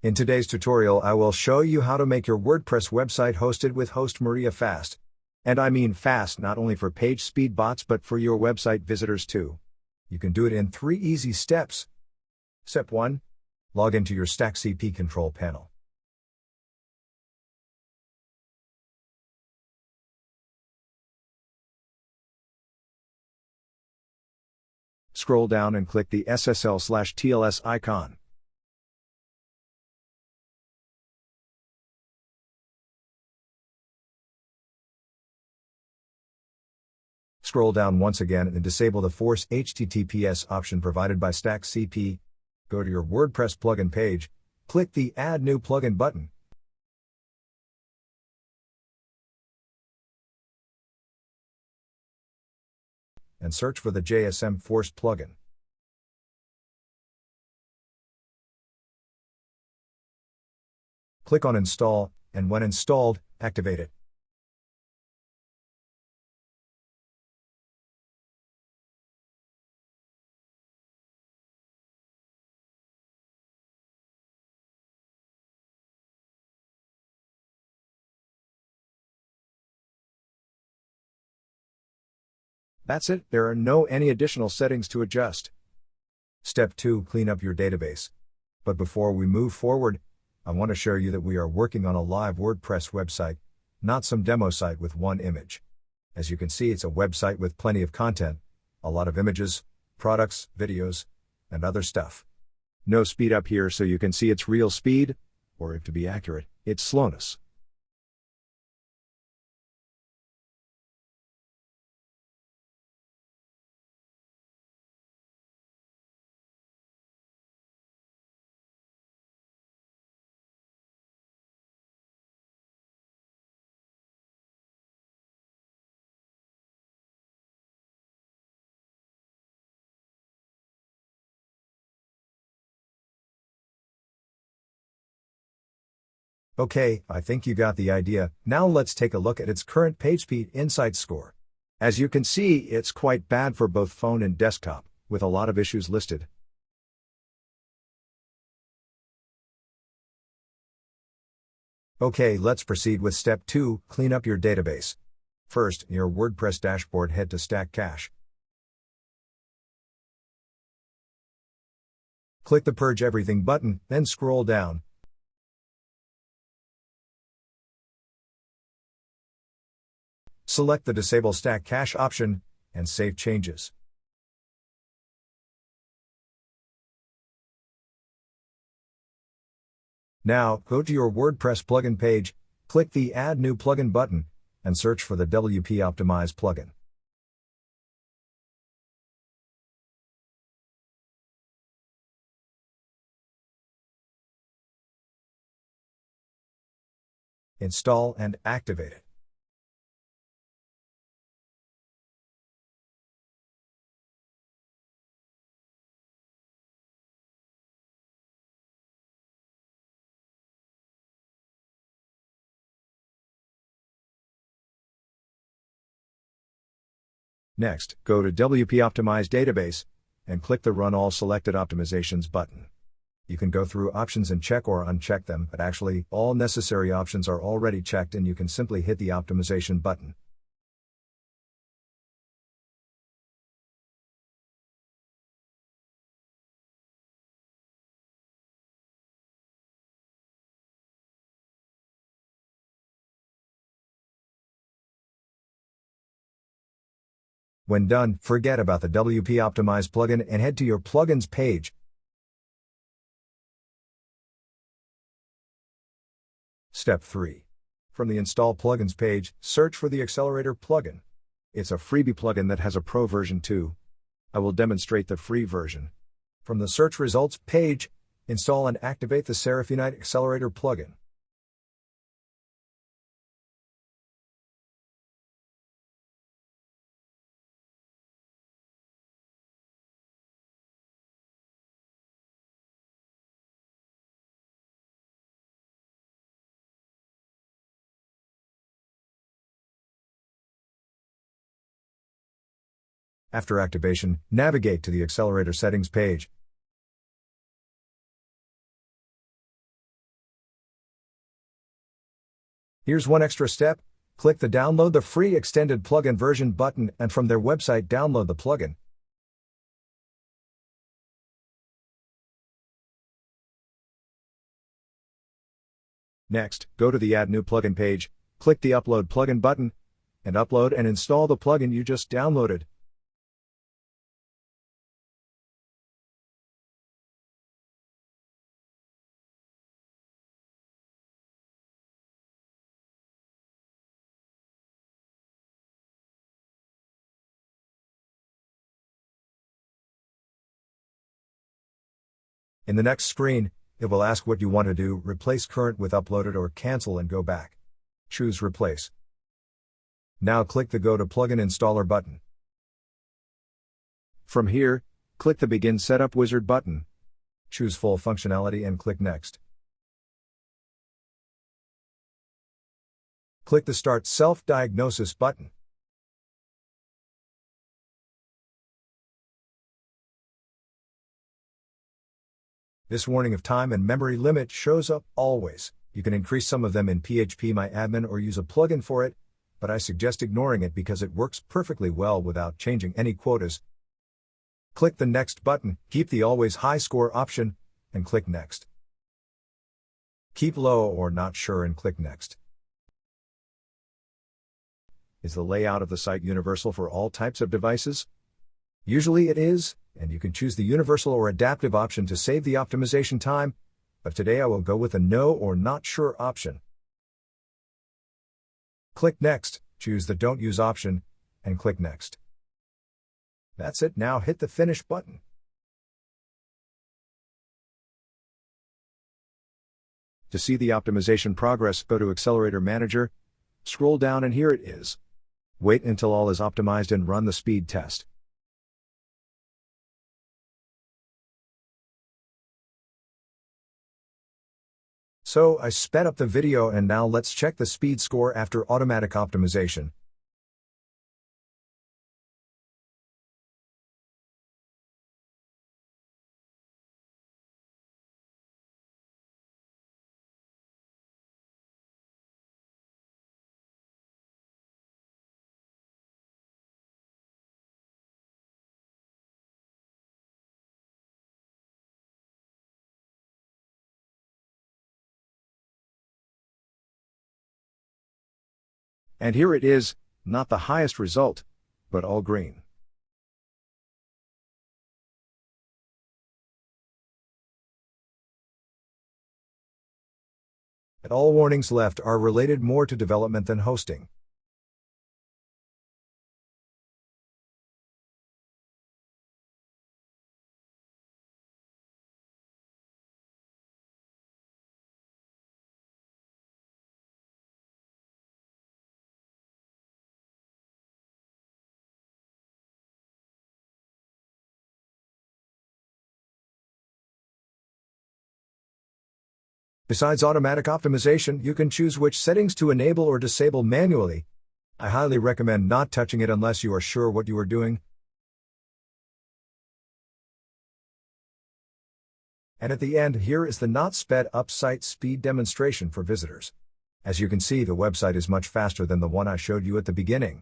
In today's tutorial I will show you how to make your WordPress website hosted with Host Maria fast. And I mean fast not only for page speed bots but for your website visitors too. You can do it in 3 easy steps. Step 1. Log into your StackCP control panel. Scroll down and click the SSL/TLS icon. Scroll down once again and disable the Force HTTPS option provided by StackCP. Go to your WordPress plugin page, click the Add New Plugin button. And search for the JSM Force plugin. Click on Install, and when installed, activate it. That's it, there are no any additional settings to adjust. Step 2. Clean up your database. But before we move forward, I want to show you that we are working on a live WordPress website, not some demo site with one image. As you can see, it's a website with plenty of content, a lot of images, products, videos, and other stuff. No speed up here so you can see its real speed, or if to be accurate, its slowness. Okay, I think you got the idea. Now let's take a look at its current PageSpeed Insights score. As you can see, it's quite bad for both phone and desktop, with a lot of issues listed. Okay, let's proceed with step 2, clean up your database. First, in your WordPress dashboard, head to StackCache. Click the Purge Everything button, then scroll down. Select the Disable StackCache option, and save changes. Now, go to your WordPress plugin page, click the Add New Plugin button, and search for the WP Optimize plugin. Install and activate it. Next, go to WP Optimize Database, and click the Run All Selected Optimizations button. You can go through options and check or uncheck them, but actually, all necessary options are already checked and you can simply hit the Optimization button. When done, forget about the WP Optimize plugin and head to your plugins page. Step 3. From the Install Plugins page, search for the Accelerator plugin. It's a freebie plugin that has a pro version too. I will demonstrate the free version. From the search results page, install and activate the Seraphinite Accelerator plugin. After activation, navigate to the Accelerator settings page. Here's one extra step. Click the Download the free extended plugin version button and from their website download the plugin. Next, go to the Add New Plugin page, click the Upload Plugin button, and upload and install the plugin you just downloaded. In the next screen, it will ask what you want to do, replace current with uploaded or cancel and go back. Choose Replace. Now click the Go to Plugin Installer button. From here, click the Begin Setup Wizard button. Choose Full Functionality and click Next. Click the Start Self-Diagnosis button. This warning of time and memory limit shows up always. You can increase some of them in PHP-MyAdmin or use a plugin for it, but I suggest ignoring it because it works perfectly well without changing any quotas. Click the Next button, keep the Always High Score option, and click Next. Keep Low or Not Sure and click Next. Is the layout of the site universal for all types of devices? Usually it is, and you can choose the universal or adaptive option to save the optimization time, but today I will go with a No or Not Sure option. Click Next, choose the Don't Use option, and click Next. That's it, now hit the Finish button. To see the optimization progress, go to Accelerator Manager, scroll down and here it is. Wait until all is optimized and run the speed test. So I sped up the video and now let's check the speed score after automatic optimization. And here it is, not the highest result, but all green. And all warnings left are related more to development than hosting. Besides automatic optimization, you can choose which settings to enable or disable manually. I highly recommend not touching it unless you are sure what you are doing. And at the end, here is the not sped up site speed demonstration for visitors. As you can see, the website is much faster than the one I showed you at the beginning.